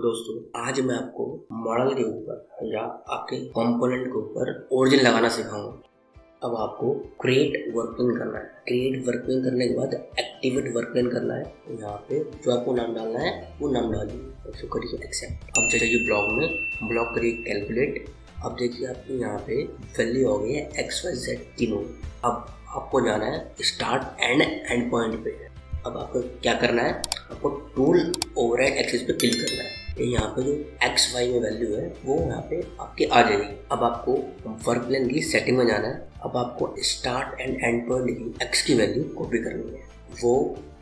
दोस्तों, आज मैं आपको मॉडल के ऊपर या आपके कंपोनेंट के ऊपर ओरिजिन लगाना सिखाऊंगा। अब आपको क्रिएट वर्कप्लेन करना है। क्रिएट वर्कप्लेन करने के बाद एक्टिवेट वर्कप्लेन करना है। यहाँ पे जो आपको नाम डालना है वो नाम डालिए, उसको करिए एक्सेप्ट। अब जाइए ब्लॉक में, ब्लॉक करिए कैलकुलेट। अब देखिए आपको यहाँ पे वैल्यू हो गई है XYZ तीनों। अब आपको जाना है स्टार्ट एंड एंड पॉइंट पे। अब आपको क्या करना है, आपको टूल ओवरराइड एक्सेस पे क्लिक करना है। यहाँ पे जो XY में वैल्यू है वो यहाँ पे आपके आ जाएगी। अब आपको वर्कप्लेन की सेटिंग में जाना है। अब आपको स्टार्ट एंड एंड पॉइंट की X की वैल्यू कॉपी करनी है, वो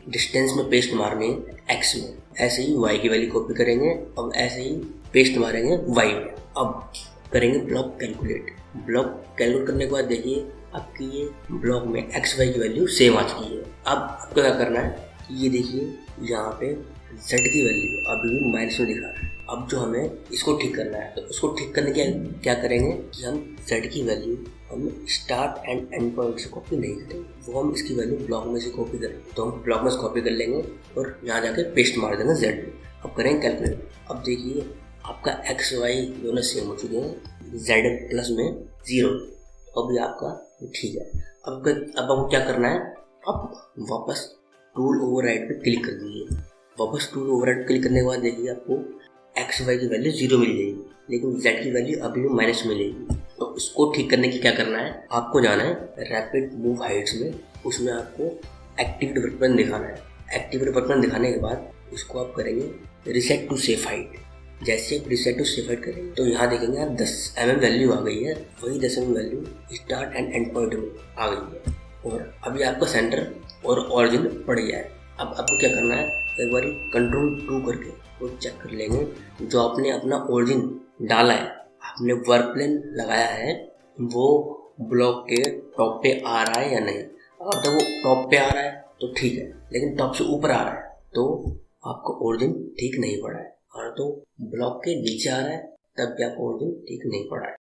डिस्टेंस में पेस्ट मारनी है X में। ऐसे ही Y की वैल्यू कॉपी करेंगे। अब ऐसे ही पेस्ट मारेंगे Y में। अब करेंगे ब्लॉक कैलकुलेट। ब्लॉक कैलकुलेट करने के बाद देखिए आपकी ये ब्लॉक में XY की वैल्यू सेम आ चुकी है। अब आपको क्या करना है, ये देखिए यहाँ पे Z की वैल्यू अभी भी माइनस में दिखा रहा है। अब जो हमें इसको ठीक करना है, तो उसको ठीक करने के क्या करेंगे कि हम Z की वैल्यू हम स्टार्ट एंड एंड पॉइंट से कॉपी नहीं करेंगे, वो हम इसकी वैल्यू ब्लॉक में से कॉपी करेंगे। तो हम ब्लॉक में से कॉपी कर लेंगे और यहाँ जाके पेस्ट मार देंगे Z में। अब करेंगे कैलकुलेट। अब देखिए आपका XY दोनों सेम हो चुके हैं, Z प्लस में 0। अभी आपका ठीक है। अब आपको क्या करना है, अब वापस टूल ओवरराइड पे क्लिक कर दीजिए। वापस टूल ओवरराइड पे क्लिक करने के बाद देखिए आपको XY की वैल्यू 0 मिल जाएगी, लेकिन Z की वैल्यू अभी भी माइनस मिलेगी। तो इसको ठीक करने की क्या करना है, आपको जाना है रैपिड मूव हाइट्स में। उसमें आपको एक्टिवेट वर्कप्लेन दिखाना है। एक्टिवेट वर्कप्लेन दिखाने के बाद उसको आप करेंगे रिसेट टू सेफ हाइट। जैसे आप रिसेट टू सेफ हाइट करेंगे तो यहाँ देखेंगे आप 10 mm वैल्यू आ गई है, वही 10 mm value start and and point में आ गई है। और अभी आपका सेंटर और ऑरिजिन पड़ गया है। अब आपको क्या करना है, एक बार कंट्रोल 2 करके वो चेक कर लेंगे जो आपने अपना ओरिजिन डाला है, आपने वर्कप्लेन लगाया है, वो ब्लॉक के टॉप पे आ रहा है या नहीं। अगर तो वो टॉप पे आ रहा है तो ठीक है, लेकिन टॉप से ऊपर आ रहा है तो आपका ओरिजिन ठीक नहीं पड़ा है। और तो ब्लॉक के नीचे आ रहा है तब भी आपका ओरिजिन ठीक नहीं पड़ा है।